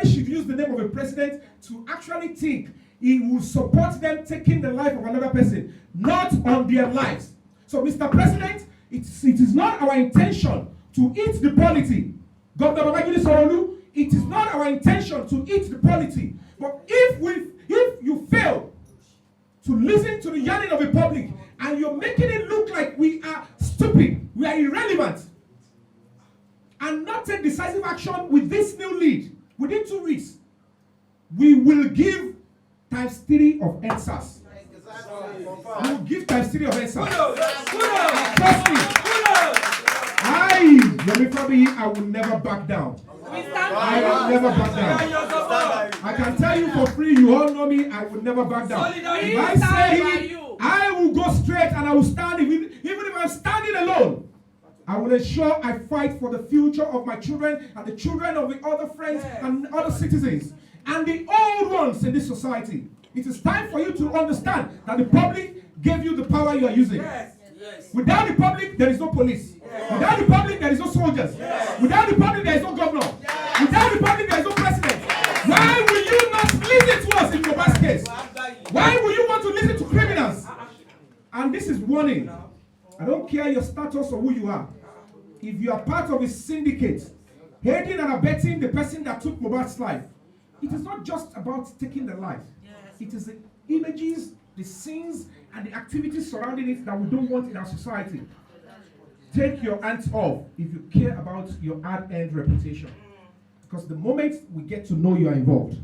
nobody should use the name of a president to actually think he will support them taking the life of another person, not on their lives. So, Mr. President, it is not our intention to eat the polity. Governor Babajide Sanwo-Olu, it is not our intention to eat the polity. But if you fail to listen to the yearning of the public and you're making it look like we are stupid, we are irrelevant, and not take decisive action with this new lead within 2 weeks, we will give ×3 of NSAS. We will give ×3 of NSAS. Trust me. Yomi Fabiyi, I will never back down. I will never back down. I can tell you for free, you all know me, I will never back down. If I say it, I will go straight and I will stand, even if I'm standing alone. I will ensure I fight for the future of my children and the children of the other friends and other citizens and the old ones in this society. It is time for you to understand that the public gave you the power you are using. Without the public, there is no police. Without the public, there is no soldiers. Without the public, there is no governor. Without the public, there is no president. Why will you not listen to us in Mohbad's case? Why will you want to listen to criminals? And this is warning. I don't care your status or who you are. If you are part of a syndicate, aiding and abetting the person that took Mohbad's life, it is not just about taking the life. It is the images, the scenes, and the activities surrounding it that we don't want in our society. Take your hands off if you care about your hard-earned reputation. Because the moment we get to know you are involved,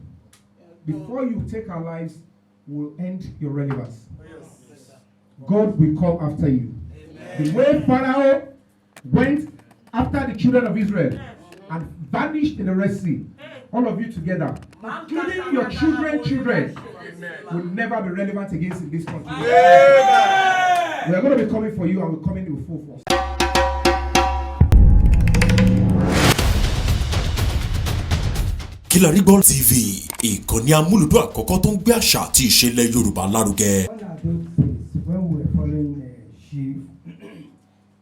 before you take our lives, we'll end your relevance. God will come after you. The way Pharaoh went after the children of Israel and vanished in the Red Sea, all of you together, including your children, will never be relevant against in this country. We are going to be coming for you and we're coming with full force. KILARIGBO TV, ìkànnì amúlùdún àkọ́kọ́ tó ń gbé àṣà àti ìṣẹ̀lẹ̀ Yorùbá lárugẹ. When we were following Chief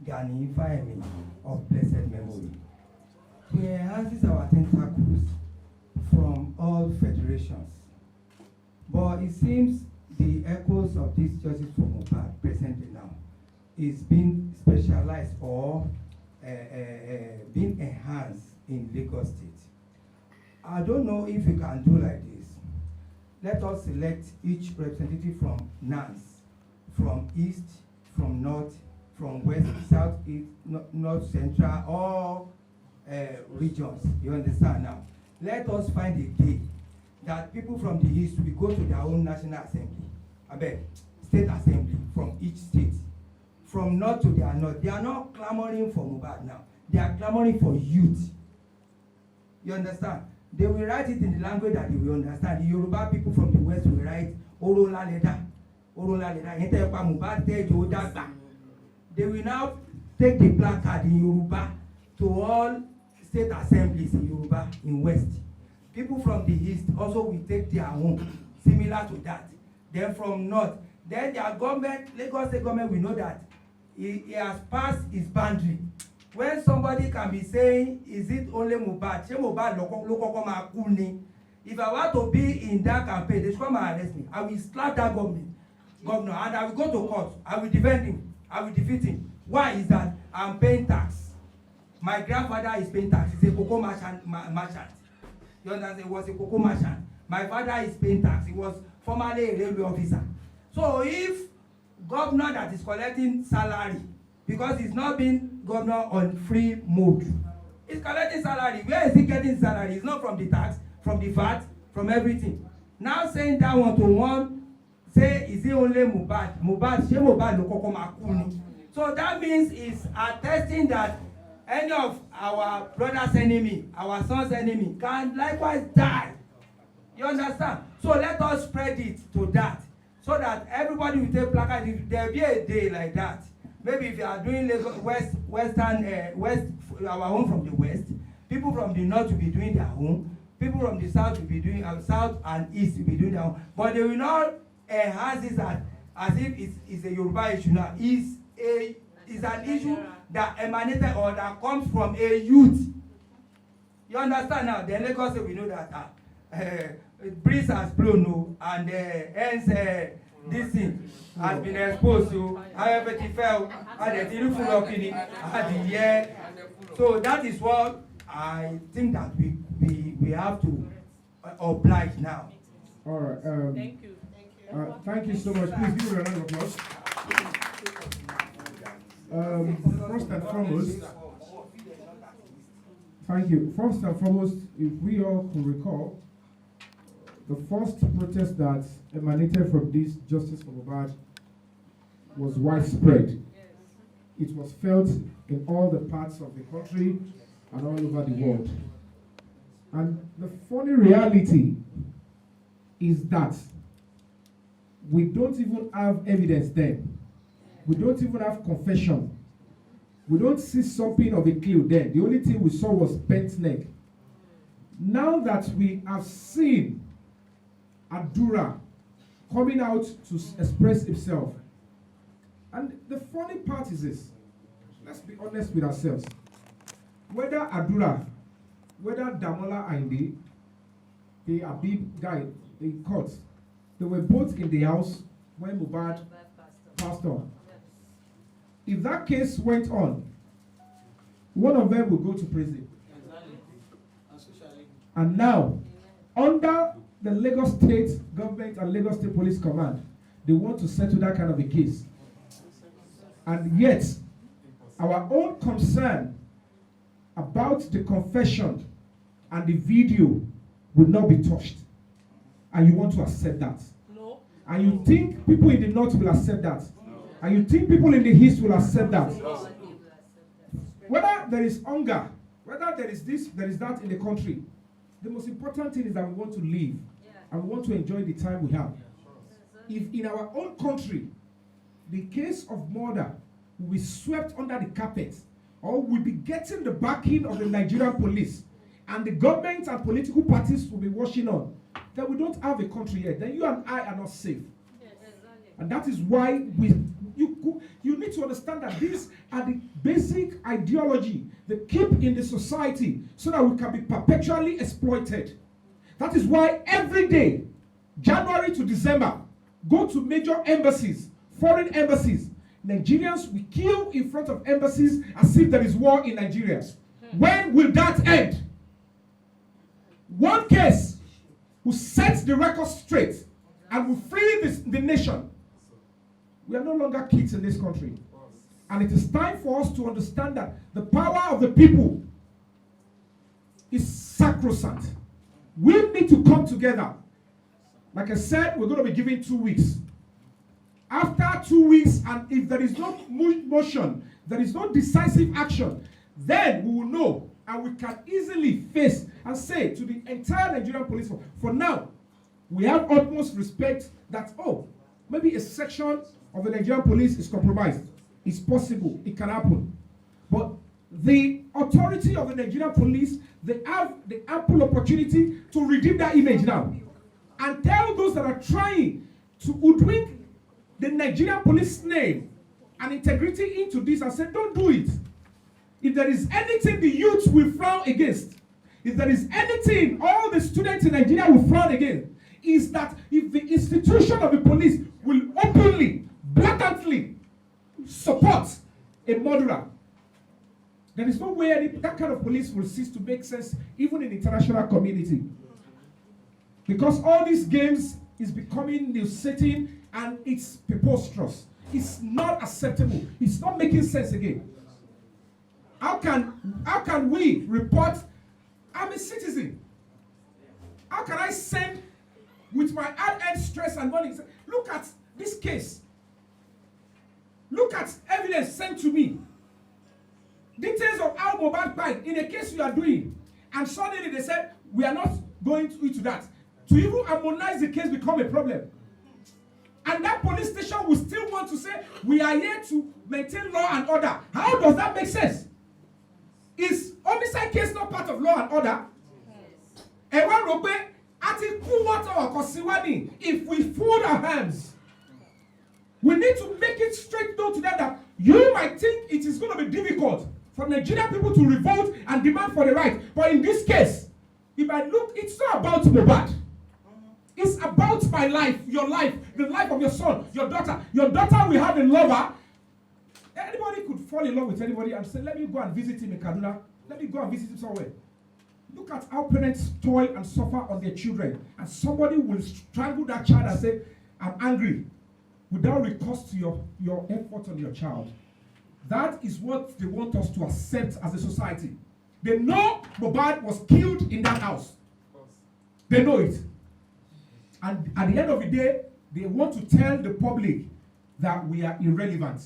Gani Fayemi of blessed memory, we enhances our tentacles from all federations. But it seems the echoes of this justice for Mohbad presently now is being specialized or being enhanced in Lagos State. I don't know if we can do like this. Let us select each representative from NANS, from East, from North, from West, South, East, North, Central, all regions. You understand now? Let us find a day that people from the East will go to their own National Assembly, State Assembly from each state. From North to their North. They are not clamoring for Mohbad now. They are clamoring for youth. You understand? They will write it in the language that they will understand. The Yoruba people from the West will write Orola Leda. They will now take the placard in Yoruba to all state assemblies in Yoruba in West. People from the East also will take their own, similar to that. Then from North, then their government, Lagos State government, will know that he has passed his boundary. When somebody can be saying, is it only Mohbad? If I want to be in that campaign, they should come and arrest me. I will slap that governor, and I will go to court. I will defend him. I will defeat him. Why is that? I'm paying tax. My grandfather is paying tax. He's a cocoa merchant. You understand? He was a cocoa merchant. My father is paying tax. He was formerly a railway officer. So if governor that is collecting salary, because he's not being governor on free mode, he's collecting salary. Where is he getting salary? It's not from the tax, from the VAT, from everything. Now saying that one to one, say, is it only Mohbad? So that means it's attesting that any of our brother's enemy, our son's enemy, can likewise die. You understand? So let us spread it to that, so that everybody will take placard. If there be a day like that, maybe if you are doing Lagos, West, our own from the West, people from the North will be doing their own, people from the South will be doing, South and East will be doing their own, but they will not enhance it as if it's a Yoruba issue now. It's an issue that emanated or that comes from a youth. You understand now? The Lagos we know that breeze has blown, and hence this thing has been exposed to everything fell, and the thing at the year. So that is what I think that we have to oblige now. All right. Thank you. Thank you so much. Please give me a round of applause. First and foremost, thank you. First and foremost, if we all can recall, the first protest that emanated from this Justice for Mohbad was widespread. It was felt in all the parts of the country and all over the world. And the funny reality is that we don't even have evidence then. We don't even have confession. We don't see something of a clue then. The only thing we saw was bent neck. Now that we have seen Adura coming out to express himself, and the funny part is this, let's be honest with ourselves. Whether Adura, whether Damola Ainde, the Abib guy, the court, they were both in the house when Mohbad passed on. If that case went on, one of them will go to prison. And now, under the Lagos State government and Lagos State Police Command, they want to settle that kind of a case. And yet, our own concern about the confession and the video will not be touched. And you want to accept that. No. And you think people in the north will accept that. And you think people in the east will accept that. Whether there is hunger, whether there is this, there is that in the country, the most important thing is that we want to live and we want to enjoy the time we have. If in our own country, the case of murder will be swept under the carpet, or will be getting the backing of the Nigerian police, and the government and political parties will be watching on, then we don't have a country yet. Then you and I are not safe. And that is why you need to understand that these are the basic ideology that keep in the society so that we can be perpetually exploited. That is why every day, January to December, go to major embassies, foreign embassies. Nigerians will kill in front of embassies as if there is war in Nigeria. When will that end? One case will set the record straight and will free the nation. We are no longer kids in this country. And it is time for us to understand that the power of the people is sacrosanct. We need to come together. Like I said, we're going to be giving 2 weeks. After 2 weeks, and if there is no motion, there is no decisive action, then we will know and we can easily face and say to the entire Nigerian police, for now, we have utmost respect that, maybe a section of the Nigerian police is compromised. It's possible. It can happen. But the authority of the Nigerian police, they have the ample opportunity to redeem that image now. And tell those that are trying to hoodwink the Nigerian police name and integrity into this and say, don't do it. If there is anything the youth will frown against, if there is anything all the students in Nigeria will frown against, is that if the institution of the police will openly, blatantly support a murderer, there is no way that kind of police will cease to make sense even in the international community. Because all these games is becoming nuisance and it's preposterous. It's not acceptable. It's not making sense again. How can we report, I'm a citizen? How can I send with my hard-earned stress and money, look at this case. Look at evidence sent to me. Details of how Mohbad died in a case you are doing. And suddenly they said, we are not going into that. To even harmonize the case become a problem. And that police station will still want to say, we are here to maintain law and order. How does that make sense? Is homicide case not part of law and order? If we fold our hands, we need to make it straight known to them that you might think it is going to be difficult for Nigerian people to revolt and demand for the right. But in this case, if I look, it's not about Mohbad. It's about my life, your life, the life of your son, your daughter. Your daughter will have a lover. Anybody could fall in love with anybody and say, let me go and visit him in Kaduna. Let me go and visit him somewhere. Look at how parents toil and suffer on their children. And somebody will strangle that child and say, I'm angry, without recourse to your effort on your child. That is what they want us to accept as a society. They know Mohbad was killed in that house. They know it. And at the end of the day, they want to tell the public that we are irrelevant.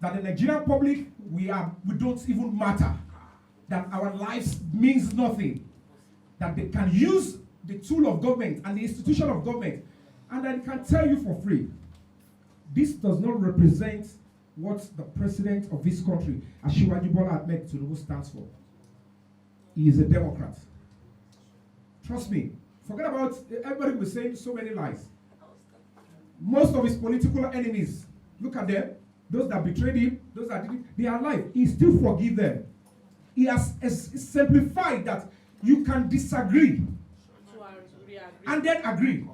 That the Nigerian public, we don't even matter. That our lives means nothing. That they can use the tool of government and the institution of government. And I can tell you for free, this does not represent what the president of this country, Bola Ahmed, Tinubu, stands for. He is a Democrat. Trust me. Forget about everybody will be saying so many lies. Most of his political enemies, look at them. Those that betrayed him, those that did it, they are alive. He still forgive them. He has simplified that you can disagree and then agree.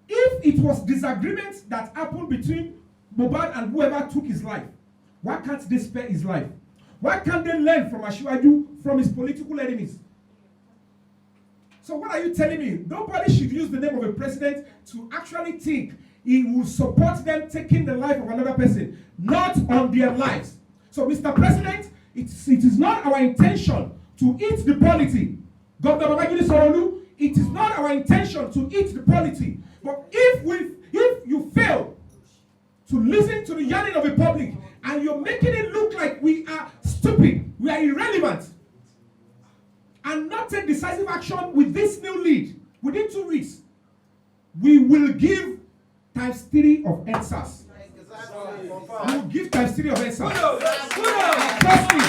If it was disagreements that happened between Mohbad and whoever took his life, why can't they spare his life? Why can't they learn from Asiwaju, from his political enemies? So what are you telling me? Nobody should use the name of a president to actually think he will support them taking the life of another person, not on their lives. So, Mr. President, it is not our intention to eat the polity. Governor Babajide, it is not our intention to eat the polity. But if you fail to listen to the yearning of the public and you're making it look like we are stupid, we are irrelevant, and not take decisive action with this new lead within 2 weeks, we will give times 3 of answers. We will give times 3 of answers. Trust me.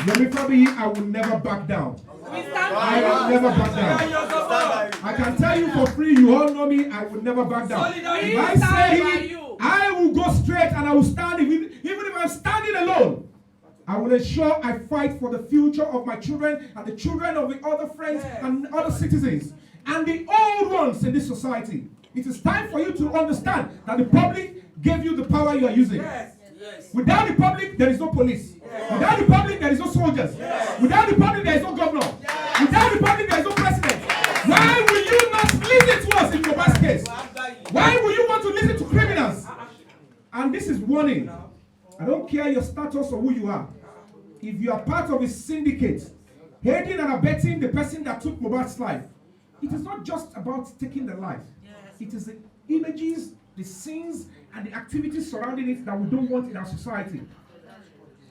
Yomi Fabiyi, I will never back down. I will never back down. I can tell you for free, you all know me, I will never back down. If I say it, I will go straight and I will stand, even if I'm standing alone. I will ensure I fight for the future of my children and the children of the other friends and other citizens and the old ones in this society. It is time for you to understand that the public gave you the power you are using. Without the public, there is no police. Without the public, there is no soldiers. Without the public, there is no governor. Without the public, there is no president. Why will you not listen to us in Mohbad's case? Why will you want to listen to criminals? And this is warning. I don't care your status or who you are. If you are part of a syndicate, aiding and abetting the person that took Mohbad's life, it is not just about taking the life. It is the images, the scenes, and the activities surrounding it that we don't want in our society.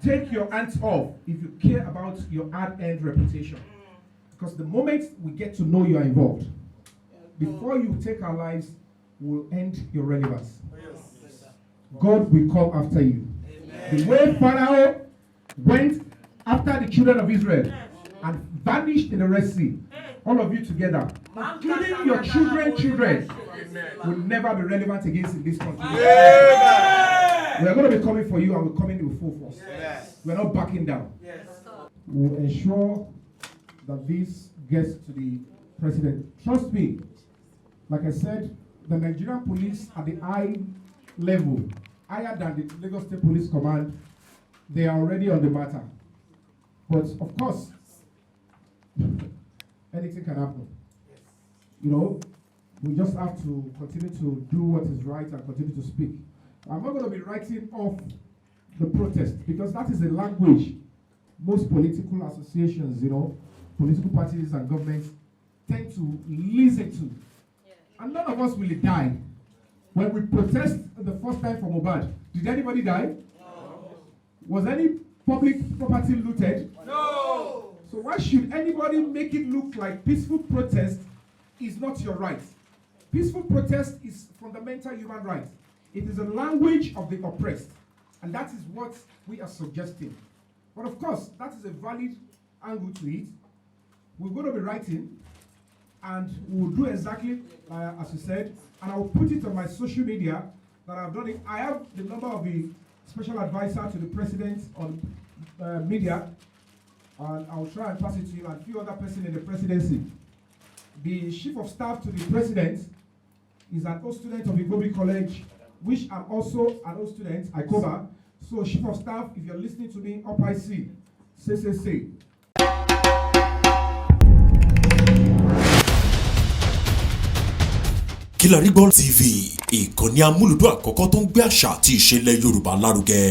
Take your hands off if you care about your hard-earned reputation. Because the moment we get to know you are involved, before you take our lives, we'll end your relevance. God will come after you. The way Pharaoh went after the children of Israel and vanished in the Red Sea, all of you together, including your children, will never be relevant against in this country. We are going to be coming for you and we're coming with full force. We are not backing down. We'll ensure that this gets to the president. Trust me, like I said, the Nigerian police at the high level, higher than the Lagos State Police Command, they are already on the matter. But of course, anything can happen. You know, we just have to continue to do what is right and continue to speak. I'm not going to be writing off the protest because that is a language most political associations, you know, political parties and governments tend to listen to. And none of us will die. When we protest the first time for Mohbad, did anybody die? No. Was any public property looted? No. So why should anybody make it look like peaceful protest is not your right? Peaceful protest is fundamental human right. It is a language of the oppressed. And that is what we are suggesting. But of course, that is a valid angle to it. We're going to be writing, and we'll do exactly as you said, and I'll put it on my social media that I've done it. I have the number of the special advisor to the president on media, and I'll try and pass it to him and a few other persons in the presidency. The chief of staff to the president is an old student of Igobi College, which I'm also an old student, Ikeja. So chief of staff, if you're listening to me, up I see. Say. KILARIGBO TV, ìkànnì amúlùdún àkọ́kọ́ tó ń gbé àṣà àti ìṣẹ̀lẹ̀ Yorùbá lárugẹ.